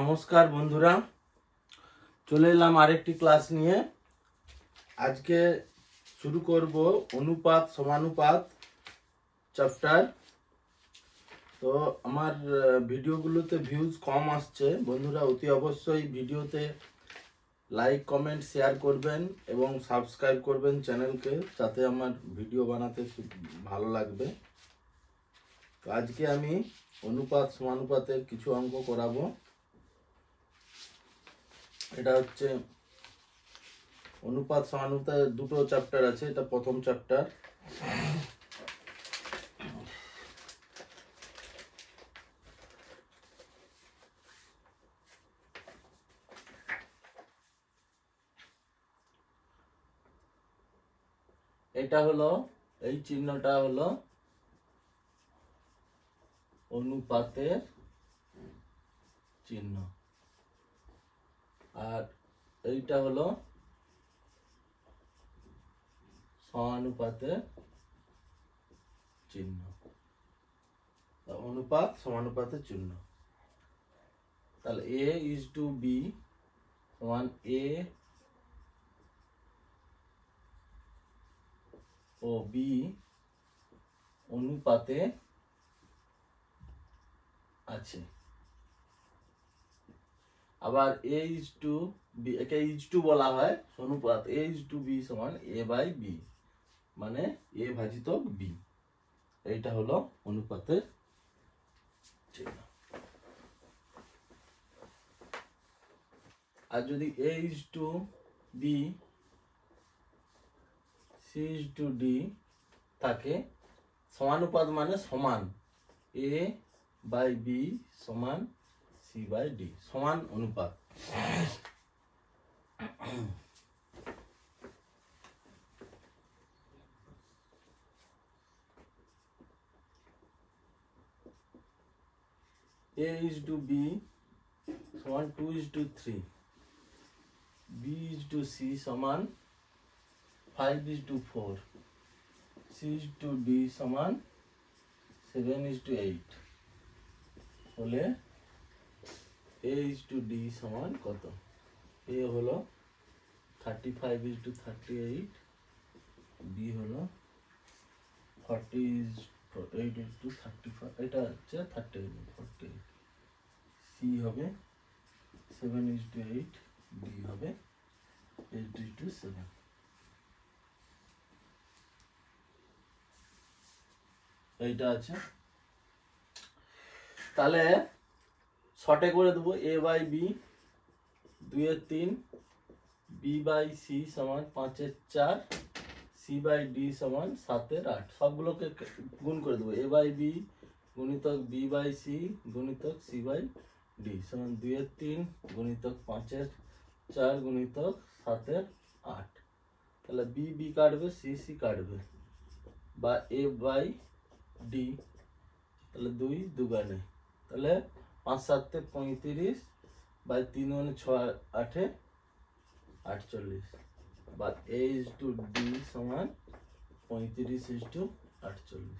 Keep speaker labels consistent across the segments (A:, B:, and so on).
A: নমস্কার বন্ধুরা, চলে এলাম আরেকটি ক্লাস নিয়ে। আজকে শুরু করব অনুপাত সমানুপাত চ্যাপ্টার। তো আমার ভিডিওগুলোতে ভিউজ কম আসছে, বন্ধুরা অতি অবশ্যই ভিডিওতে লাইক কমেন্ট শেয়ার করবেন এবং সাবস্ক্রাইব করবেন চ্যানেলকে, যাতে আমার ভিডিও বানাতে ভালো লাগবে। তো আজকে আমি অনুপাত সমানুপাতের কিছু অঙ্ক করাবো। এটা হচ্ছে অনুপাত সমানুপাতের দুটো চ্যাপ্টার আছে, এটা প্রথম চ্যাপ্টার। এটা হলো, এই চিহ্নটা হলো অনুপাতের চিহ্ন, আর এইটা হলো সমানুপাতের চিহ্ন। অনুপাত সমানুপাতের চিহ্ন, তাহলে a is to b সমান a ও b অনুপাতে আছে। আবার a is to b, একে is to বলা হয় অনুপাত। a is to b সমান a by b, মানে a ভাজিত b। এইটা হলো অনুপাতের চিহ্ন। আর যদি a is to b c is to d থাকে, সমানুপাত মানে সমান, a by b সমান c by d, সমান অনুপাত। a is to b সমান 2 is to 3, b is to c সমান 5 is to 4, c is to d সমান 7 is to 8 হলে a is to d সমান কত? a হলো 35 is to 38, b হলো 40 is 8 is to 35, এটা হচ্ছে 48, c হবে 7 is to 8, d হবে 8 is to 7। এইটা আছে, তাহলে শর্টে করে দেবো a by b 2/3, b by c সমান 5/4, c বাই d সমান 7/8। সবগুলোকে গুণ করে দেবো। a বাই b গুণিতক b বাই c গুণিতক c বাই d সমান 2/3 গুণিতক 5/4 গুণিতক 7/8। তাহলে b b কাটবে, c c কাটবে, বা a বাই d, তাহলে 2 দুগানে, তাহলে 5 7 35 বাই 3 মানে 6 8 48, বা a is to d সমান 35 is to 48।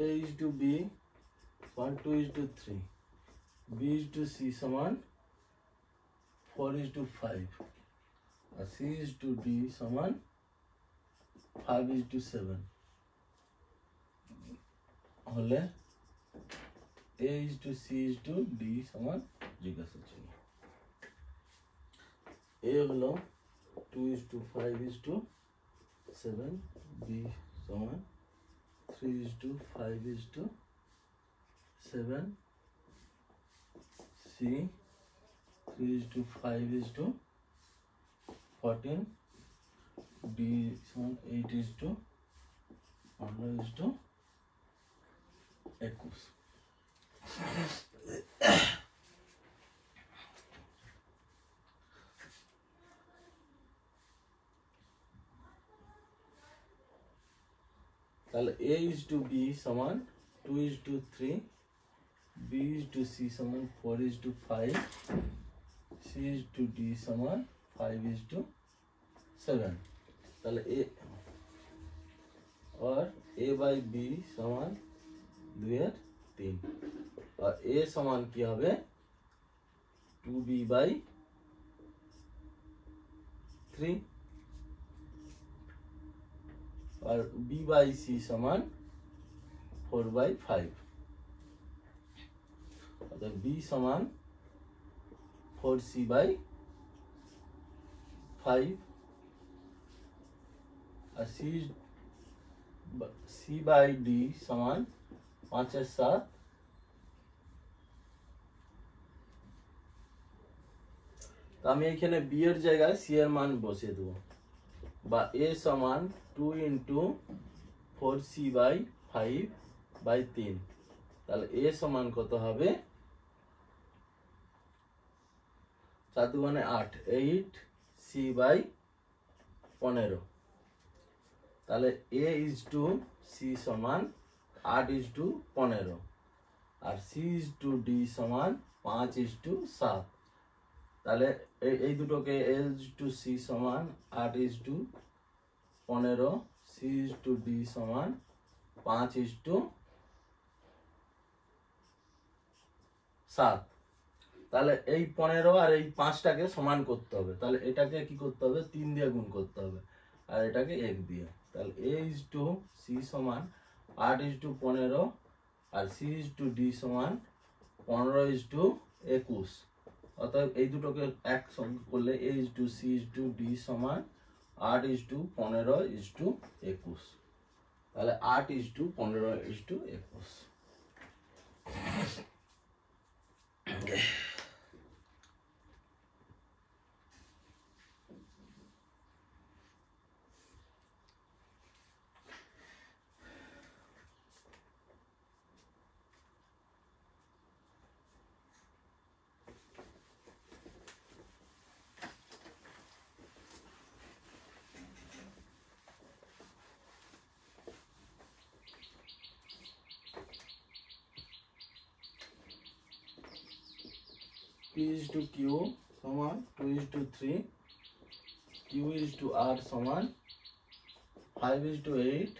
A: a is to b 1 2 is to 3, b is to c সমান 4 is to 5, R c is to d সমান 5 is to 7 হলে a is to c is to d সমান জিজ্ঞাসা চিহ্ন। a হলো 2 is to 5 is to 7, b সমান 3 is to 5 is to 7, c 3 is to 5 is to 14, d সমান 8 is to 15 is to 21। তাহলে A:B সমান 2:3, B:C সমান 4:5, C:D সমান 5:7। তাহলে और A/B সমান 2/3 और A সমান কি হবে 2B/3 और B/C समान 4/5 अतः B समान 4C/5 और C/D समान 5/7। तो আমি এখানে B এর জায়গায় C এর মান বসিয়ে দেব বা A সমান 2 × 4C/5/3। তাহলে A সমান কত হবে 4 × 8 8C/15। তাহলে A:C সমান 8:15 আর C:D সমান 5:7। তাহলে এই দুটোকে A:C সমান 8:15, C:D সমান 5:7। তাহলে এই 15 আর এই 5টাকে সমান করতে হবে। তাহলে এটাকে কি করতে হবে 3 দিয়ে গুণ করতে হবে আর এটাকে 1 দিয়ে। তাহলে A:C সমান 8:15 আর C:D সমান 15:21। অতএব এই দুটোকে একসঙ্গে করলে A:C:D সমান 8:15:21। তাহলে 8:15:21। P:/Q সমান 2:3, Q:/R সমান 5:8,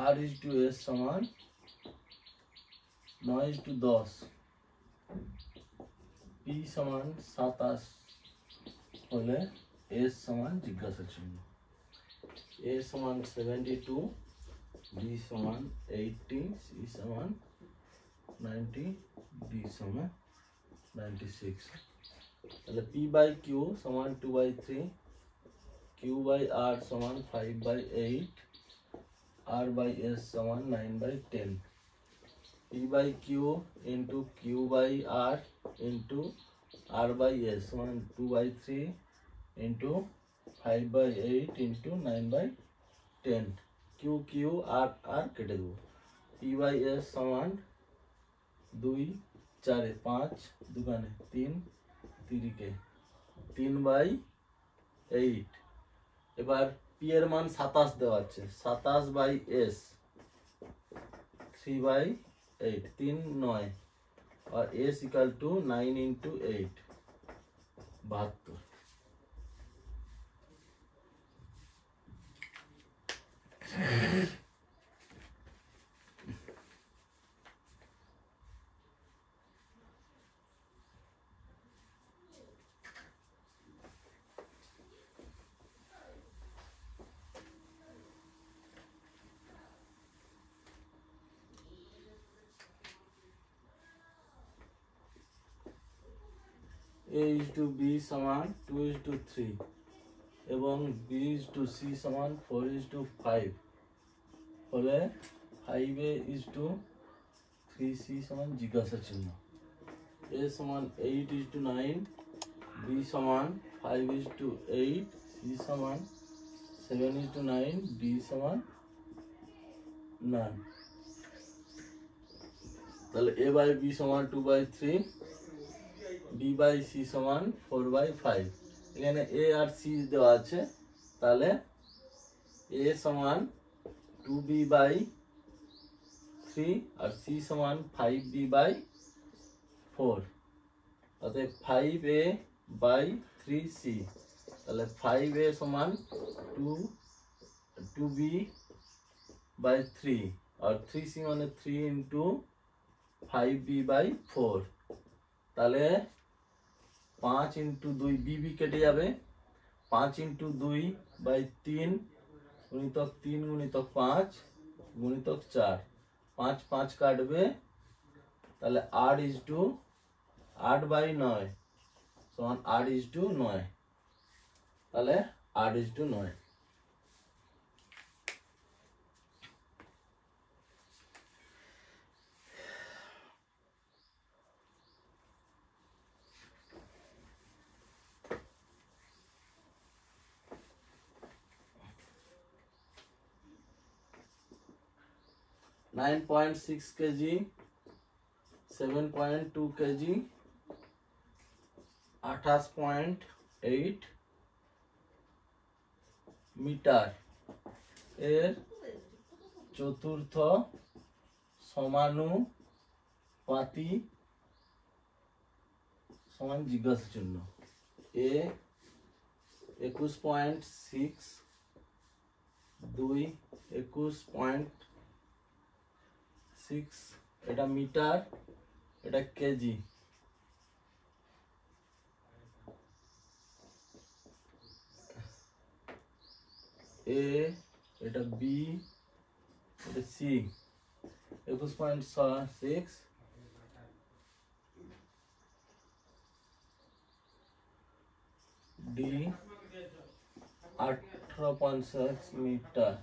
A: R:/S সমান 9:10, P সমান 27 হলে S সমান জিজ্ঞাসা চিহ্ন। A সমান 72, B সমান 80, C সমান 90, D সমান 96। তাহলে P/Q সমান 2/3, Q/R সমান 5/8, R/S সমান 9/10। P/Q into Q/R into R/S সমান 2/3 into 5/8 into 9/10। Q R কেটে দেবো। P/S সমান 2 4 5 2 3 3 3/8। এবার P এর মান 27 দেওয়া আছে, 27/S 3/8 3 9 और S इक्वल टू 9 × 8 72। A:/B সমান 2:3 এবং B:/C সমান 4:5 হলে 5A:3C সমান জিজ্ঞাসা চিহ্ন। A সমান 8:9, B সমান 5:8, C সমান 7:9, D সমান none। তাহলে A/B সমান 2/3, B/C সমান 4/5। এখানে A আর C দেওয়া আছে, তাহলে A সমান 2b/3 আর c সমান 5b/4, অতএব 5a/3c, তাহলে 5a সমান 2b/3 আর 3c মানে 3 ইন্টু 5b/4, তাহলে 5 ইন্টু 2, বিবি কেটে যাবে, 5 ইন্টু 2/3 গুণিতক 3 গুণিতক 5 গুণিতক 4, 5 5 কাটবে, তাহলে 8/9 সমান 8/9, তাহলে 8/9। Nine 9.6 kg, 7.2 kg, 28.8 মিটার এর চতুর্থ সমানুপাতি সমান জিজ্ঞাসা চিহ্ন। এ 21.6, 2 21.6, এটা মিটার, এটা কেজি। এ, এটা বি, এটা সি। 21.6, D 18.6 metre.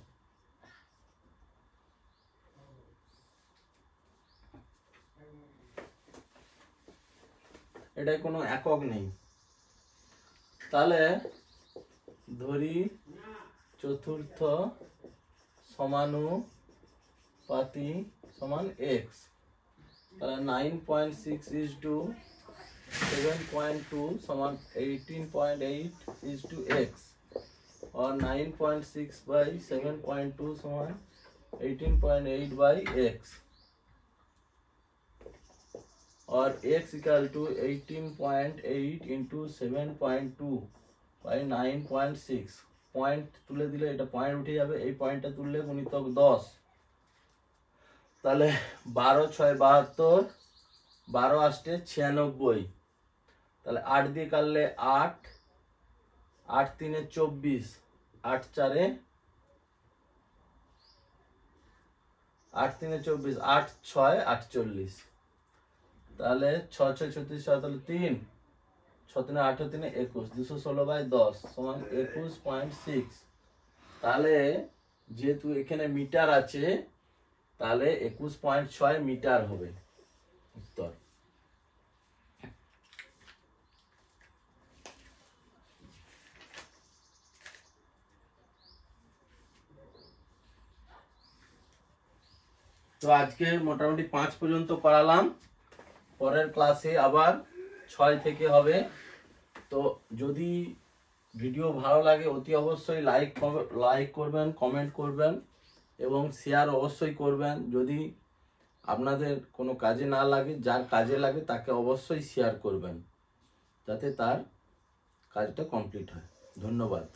A: এটা কোনো একক নেই, তাহলে ধরি চতুর্থ সমানুপাতি সমান এক্স, তাহলে 9.6:7.2 সমান 18.8:x, और 9.6/7.2 সমান 18.8/x, और x equal to 18.8 into 7.2/9.6। Point তুলে দিলে এটা পয়েন্ট উঠে যাবে, এই পয়েন্টটা তুললে গুণিতক 10, তাহলে 12 6 72, 12 8 96, তাহলে 8 দিয়ে কাটলে 8, 8 3 24, 8 4 8 3 24, 8 6 48, তাহলে 6 6 36, তাহলে 3, 6 3 8 3 21, 216/10 সমান 21.6। তাহলে যেহেতু এখানে মিটার আছে, তাহলে 21.6 মিটার হবে উত্তর। তো আজকে মোটামুটি 5 পর্যন্ত করালাম, পরের ক্লাসে আবার 6 থেকে হবে। তো যদি ভিডিও ভালো লাগে অতি অবশ্যই লাইক করবেন, কমেন্ট করবেন এবং শেয়ার অবশ্যই করবেন। যদি আপনাদের কোনো কাজে না লাগে, যার কাজে লাগে তাকে অবশ্যই শেয়ার করবেন, যাতে তার কাজটা কমপ্লিট হয়। ধন্যবাদ।